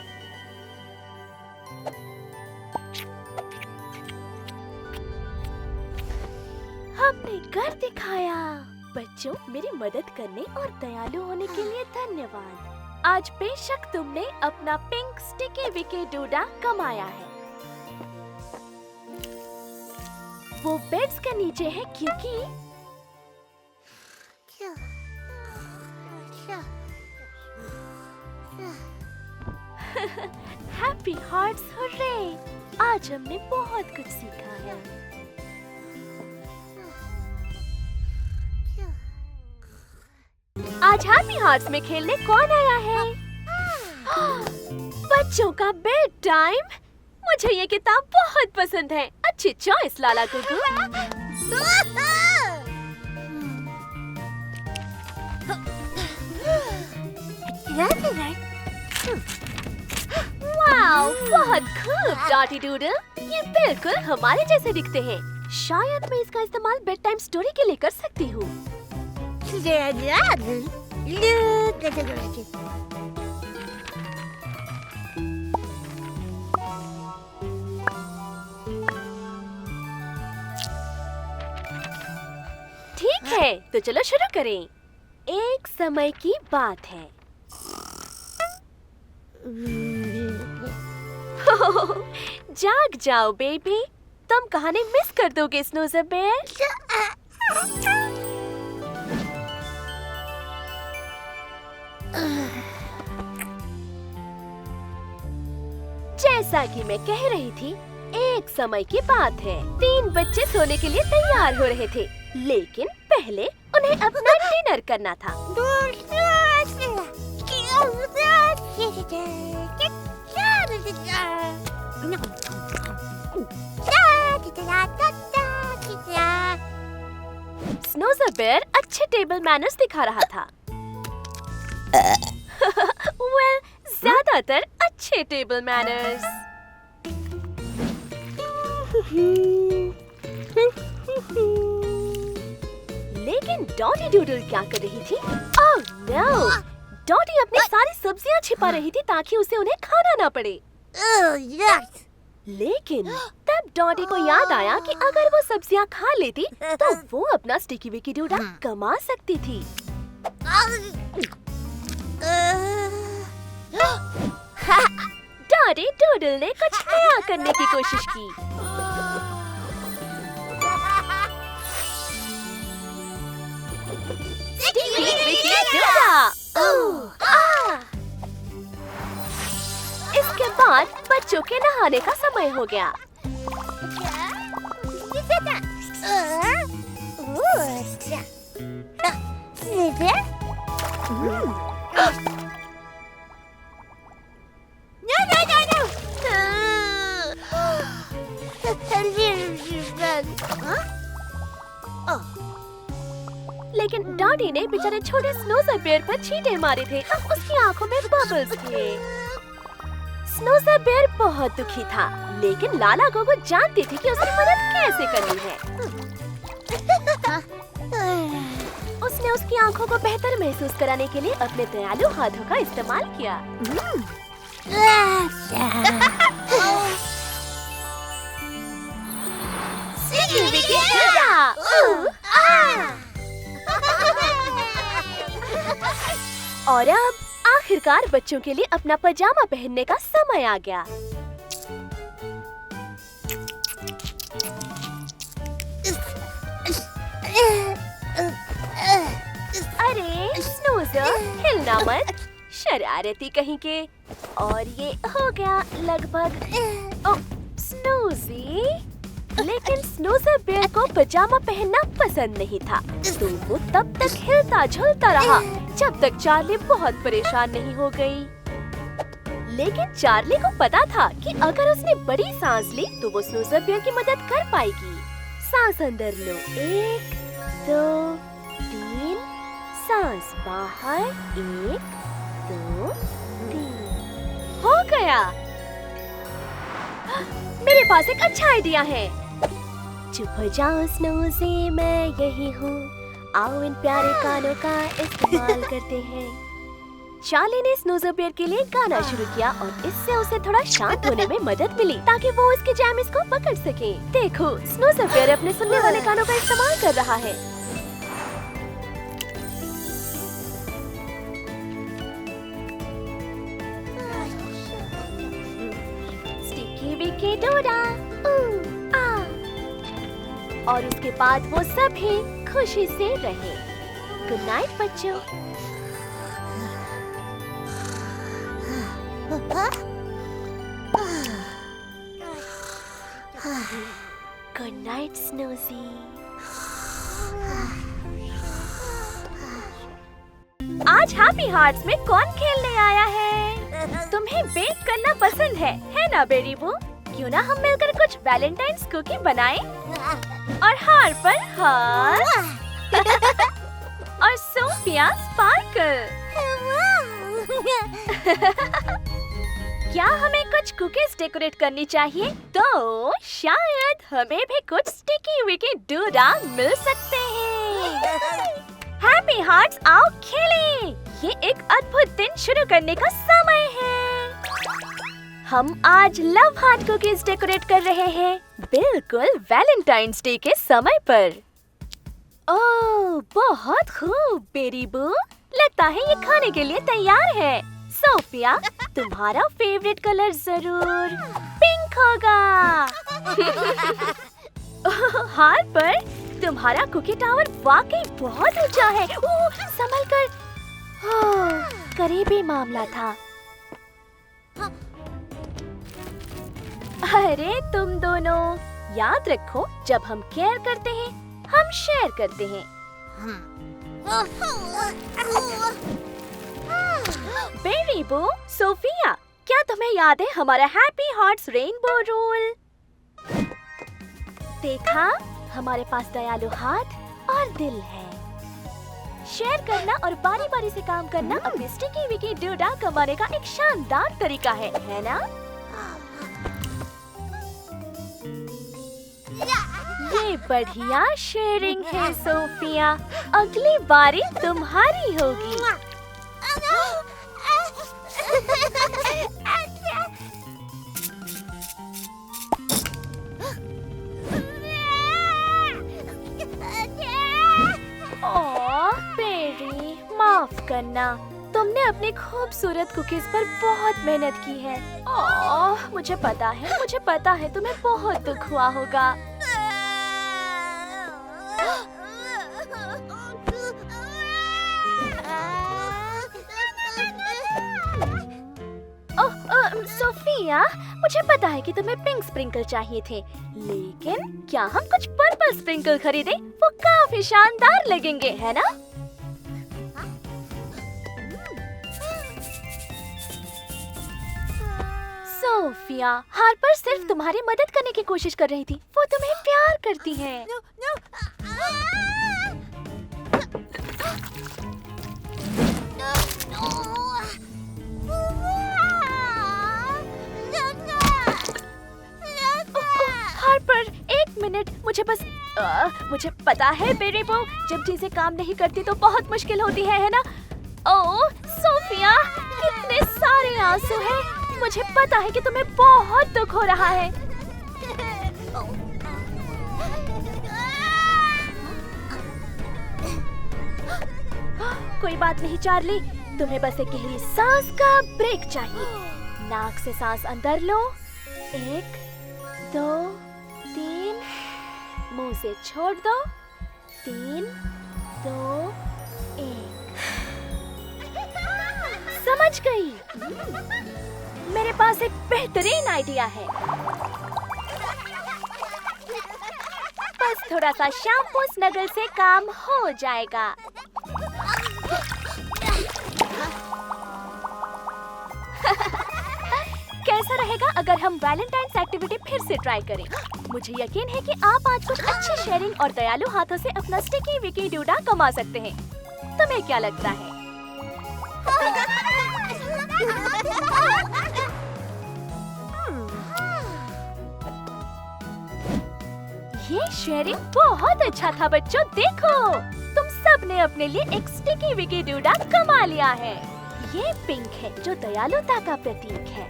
Speaker 1: हमने कर दिखाया। बच्चों, मेरी मदद करने और दयालु होने के लिए धन्यवाद। आज बेशक तुमने अपना पिंक स्टिकी विकी डूडा कमाया है। वो बेड्स के नीचे है क्योंकि हैप्पी हार्ट्स हुर्रे! आज हमने बहुत कुछ सीखा है। आज हैप्पी हार्ट्स में खेलने कौन आया है? बच्चों का बेड टाइम। मुझे ये किताब बहुत पसंद है। अच्छी चॉइस लाला गुगु। वाओ, बहुत खूब डॉटी डूडल। ये बिल्कुल हमारे जैसे दिखते हैं। शायद मैं इसका इस्तेमाल बेड टाइम स्टोरी के लिए कर सकती हूँ। है, तो चलो शुरू करें। एक समय की बात है। जाग जाओ बेबी, तुम कहानी मिस कर दोगे स्नूज़र बेयर। जैसा कि मैं कह रही थी, एक समय की बात है। 3 बच्चे सोने के लिए तैयार हो रहे थे, लेकिन पहले उन्हें अपना डिनर करना था। स्नूज़र बेयर अच्छे टेबल मैनर्स दिखा रहा था। वेल, ज्यादातर अच्छे टेबल मैनर्स। लेकिन डॉटी डूडल क्या कर रही थी? Oh no! डॉटी अपनी सारी सब्जियां छिपा रही थी ताकि उसे उन्हें खाना ना पड़े। लेकिन तब डॉटी को याद आया कि अगर वो सब्जियां खा लेती तो वो अपना स्टिकी विकी डूडा कमा सकती थी। डॉटी डूडल ने कुछ नया करने की कोशिश की। Sticky Vicky DUDA. इसके बाद बच्चों के नहाने का समय हो गया। लेकिन डॉटी ने बेचारे छोटे स्नूज़र बेयर पर छींटे मारे थे। अब उसकी आंखों में बबल्स थे। स्नूज़र बेयर बहुत दुखी था, लेकिन लाला गोगो जानती थी कि उसकी मदद कैसे करनी है। उसने उसकी आंखों को बेहतर महसूस कराने के लिए अपने दयालु हाथों का इस्तेमाल किया। और अब आखिरकार बच्चों के लिए अपना पजामा पहनने का समय आ गया। अरे स्नूज़र, हिलना मत, शरारती कहीं के। और ये हो गया लगभग। ओह स्नूज़ी। लेकिन स्नूज़र बेयर को पजामा पहनना पसंद नहीं था, तो वो तब तक हिलता झूलता रहा जब तक चार्ली बहुत परेशान नहीं हो गई। लेकिन चार्ली को पता था कि अगर उसने बड़ी सांस ली तो वो स्नूज़र बेयर की मदद कर पाएगी। सांस अंदर लो, 1 2 3, सांस बाहर, 1 2 3। हो गया। मेरे पास एक अच्छा आइडिया है। चुप हो जाओ स्नूज़ी, मैं यही हूँ। आओ इन प्यारे गानों का इस्तेमाल करते हैं। चार्ली ने स्नूज़र बेयर के लिए गाना शुरू किया और इससे उसे थोड़ा शांत होने में मदद मिली ताकि वो उसके जैमिस को पकड़ सके। देखो, स्नूज़र बेयर अपने सुनने वाले गानों का इस्तेमाल कर रहा है। स्टिकी विकी डूडा। और उसके बाद वो सभी खुशी से रहे। गुड नाइट बच्चों। Good night Snoozy. आज हैप्पी हार्ट्स में कौन खेलने आया है? तुम्हें बेक करना पसंद है ना बेरी बू? क्यों ना हम मिलकर कुछ वैलेंटाइन्स कुकी बनाएं? और हार पर हार और सोफिया स्पार्कल। क्या हमें कुछ कुकीज डेकोरेट करनी चाहिए? तो शायद हमें भी कुछ स्टिकी विकी डूडा मिल सकते हैं। हैप्पी हार्ट्स, आओ खेलें। ये एक अद्भुत दिन शुरू करने का समय है। हम आज लव हार्ट कुकीज डेकोरेट कर रहे हैं, बिल्कुल वैलेंटाइन्स डे के समय पर। ओह, बहुत खूब बेरी बू। लगता है ये खाने के लिए तैयार है। सोफिया, तुम्हारा फेवरेट कलर जरूर पिंक होगा। हार्पर, तुम्हारा कुकी टावर वाकई बहुत ऊंचा है। ओह, संभल कर। ओह, करीबी मामला था। अरे तुम दोनों, याद रखो, जब हम केयर करते हैं हम शेयर करते हैं। बेरी बू, सोफिया, क्या तुम्हें याद है हमारा हैप्पी हार्ट्स रेनबो रूल? देखा, हमारे पास दयालु हाथ और दिल है। शेयर करना और बारी बारी से काम करना अपने स्टिकी विकी डूडा कमाने का एक शानदार तरीका है ना? ये बढ़िया शेयरिंग है सोफिया। अगली बारी तुम्हारी होगी। ओह बेरी, माफ करना, तुमने अपनी खूबसूरत कुकीज पर बहुत मेहनत की है। ओह, मुझे पता है तुम्हें बहुत दुख हुआ होगा। सोफिया, मुझे पता है कि तुम्हें पिंक स्प्रिंकल चाहिए थे, लेकिन क्या हम कुछ पर्पल स्प्रिंकल खरीदें? वो काफी शानदार लगेंगे, है ना? सोफिया, हार्पर सिर्फ तुम्हारी मदद करने की कोशिश कर रही थी। वो तुम्हें प्यार करती है। हार्पर, एक मिनट, मुझे पता है बेरी बू, जब चीजें काम नहीं करती तो बहुत मुश्किल होती है ना? ओह सोफिया, कितने सारे आंसू हैं। मुझे पता है कि तुम्हें बहुत दुख हो रहा है। कोई बात नहीं चार्ली, तुम्हें बस एक गहरी सांस का ब्रेक चाहिए। नाक से सांस अंदर लो, 1 2 3, मुंह से छोड़ दो, 3 2 1। समझ गई? मेरे पास एक बेहतरीन आइडिया है। बस थोड़ा सा शैम्पू स्नगल से काम हो जाएगा। कैसा रहेगा अगर हम वैलेंटाइन्स एक्टिविटी फिर से ट्राई करें? मुझे यकीन है कि आप आज कुछ अच्छी शेयरिंग और दयालु हाथों से अपना स्टिकी विकी डूडा कमा सकते हैं। तुम्हें क्या लगता है? ये शेयरिंग बहुत अच्छा था बच्चों। देखो, तुम सब ने अपने लिए एक स्टिकी विकी डूडा कमा लिया है। ये पिंक है जो दयालुता का प्रतीक है,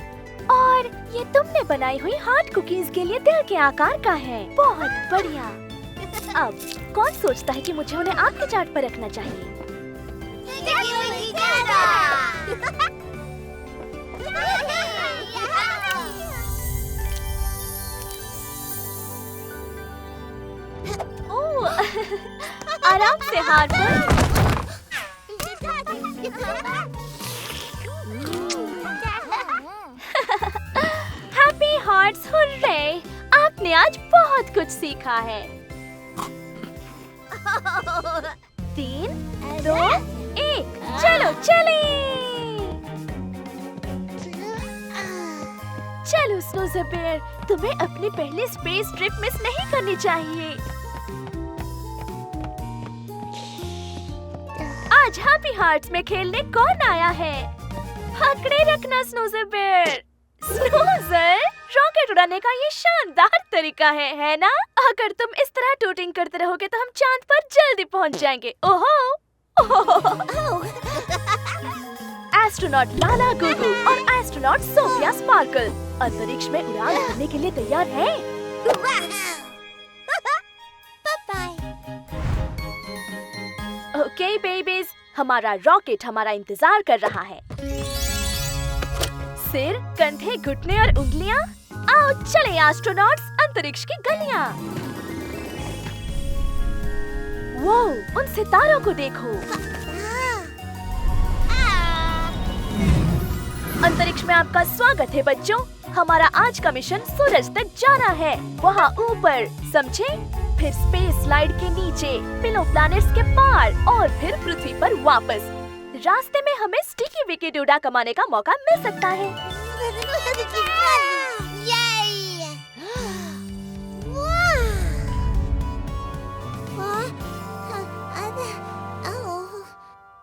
Speaker 1: और ये तुमने बनाई हुई हार्ट कुकीज के लिए दिल के आकार का है। बहुत बढ़िया। अब कौन सोचता है कि मुझे उन्हें आपके चार्ट पर रखना चाहिए? ओह, आराम से हार्पर। Happy hearts, hurray! आपने आज बहुत कुछ सीखा है। 3 2 1, चलो चले। चलो स्नोज़र बेयर, तुम्हें अपनी पहली स्पेस ट्रिप मिस नहीं करनी चाहिए। आज हैप्पी हार्ट्स में खेलने कौन आया है? पकड़े रखना स्नोज़र बेयर। स्नोज़र, रॉकेट उड़ाने का ये शानदार तरीका है ना? अगर तुम इस तरह टूटिंग करते रहोगे तो हम चांद पर जल्दी पहुंच जाएंगे। ओहो! एस्ट्रोनॉट लाला गुगु और एस्ट्रोनॉट सोफिया स्पार्कल अंतरिक्ष में उड़ान भरने के लिए तैयार हैं।
Speaker 2: Bye-bye.
Speaker 1: ओके बेबीज, हमारा रॉकेट हमारा इंतजार कर रहा है। सिर, कंधे, घुटने और उंगलियां। आओ चले एस्ट्रोनॉट्स, अंतरिक्ष की गलियां। वो, उन सितारों को देखो। अंतरिक्ष में आपका स्वागत है बच्चों। हमारा आज का मिशन सूरज तक जाना है, वहाँ ऊपर, समझे? फिर स्पेस लाइट के नीचे, पिलो प्लैनेट्स के पार और फिर पृथ्वी पर वापस। रास्ते में हमें स्टिकी विकी डोडा कमाने का मौका मिल सकता है।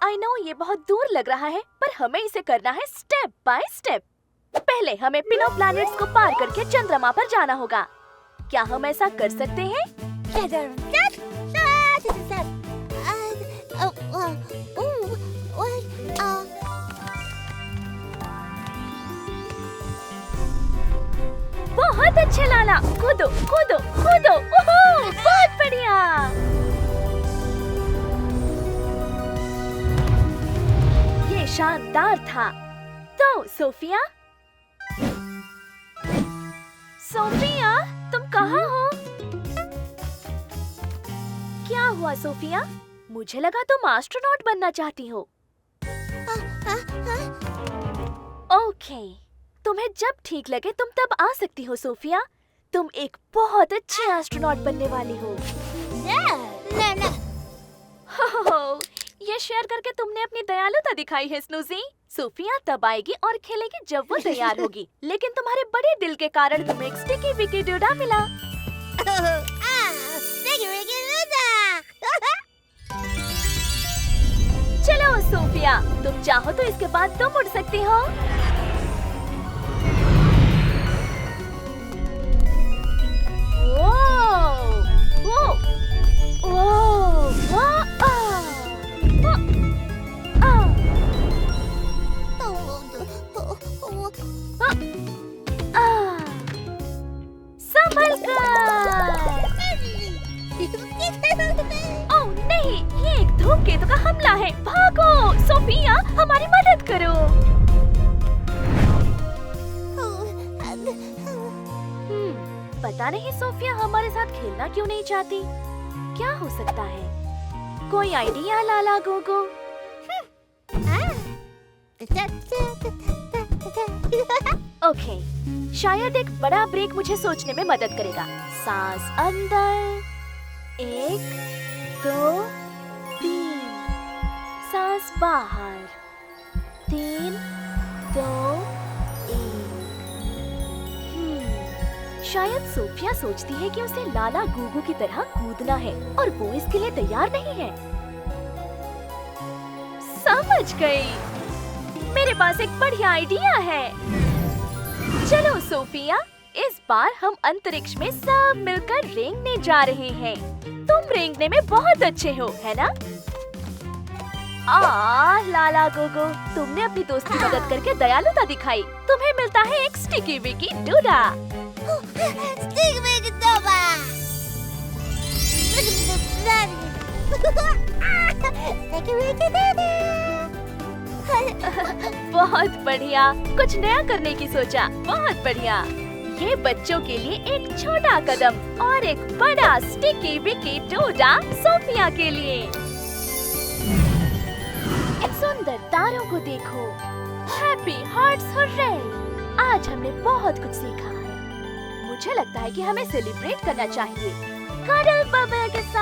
Speaker 1: आई नो ये बहुत दूर लग रहा है, पर हमें इसे करना है स्टेप बाय स्टेप। पहले हमें पिनो प्लैनेट्स को पार करके चंद्रमा पर जाना होगा। क्या हम ऐसा कर सकते हैं? बहुत अच्छे लाला, कूदो कूदो कूदो, ओहो, बहुत बढ़िया। ये शानदार था। तो सोफिया, सोफिया तुम कहाँ हो? क्या हुआ सोफिया? मुझे लगा तुम एस्ट्रोनॉट बनना चाहती हो। ओके, तुम्हें जब ठीक लगे तुम तब आ सकती हो सोफिया। तुम एक बहुत अच्छी एस्ट्रोनॉट बनने वाली हो। हो, ये शेयर करके तुमने अपनी दयालुता दिखाई है स्नूजी। सोफिया तब आएगी और खेलेगी जब वो तैयार होगी। लेकिन तुम्हारे बड़े दिल के कारण तुम्हें एक स्टिकी विकी डोडा मिला। चलो सोफिया, तुम चाहो तो इसके बाद तुम उड़ सकती हो। ओह नहीं, ये एक धूमकेतु का हमला है। भागो सोफिया, हमारी मदद करो। पता नहीं सोफिया हमारे साथ खेलना क्यों नहीं चाहती। क्या हो सकता है? कोई आइडिया लाला गोगो? ओके, शायद एक बड़ा ब्रेक मुझे सोचने में मदद करेगा। सांस अंदर, 1 2 3, सांस बाहर, 3 2 1। शायद सोफिया सोचती है कि उसे लाला गुगु की तरह कूदना है और वो इसके लिए तैयार नहीं है। समझ गई, मेरे पास एक बढ़िया आइडिया है। चलो सोफिया, इस बार हम अंतरिक्ष में सब मिलकर रेंगने जा रहे हैं। तुम रेंगने में बहुत अच्छे हो, है ना? लाला गोगो, तुमने अपनी दोस्त की मदद करके दयालुता दिखाई। तुम्हें मिलता है एक स्टिकी विकी डोडा। बहुत बढ़िया, कुछ नया करने की सोचा। बहुत बढ़िया। ये बच्चों के लिए एक छोटा कदम और एक बड़ा स्टिकी विकी डोडा सोफिया के लिए। इन सुंदर तारों को देखो। Happy hearts hurray! आज हमने बहुत कुछ सीखा है। मुझे लगता है कि हमें सेलिब्रेट करना चाहिए। कडल बबल के साथ।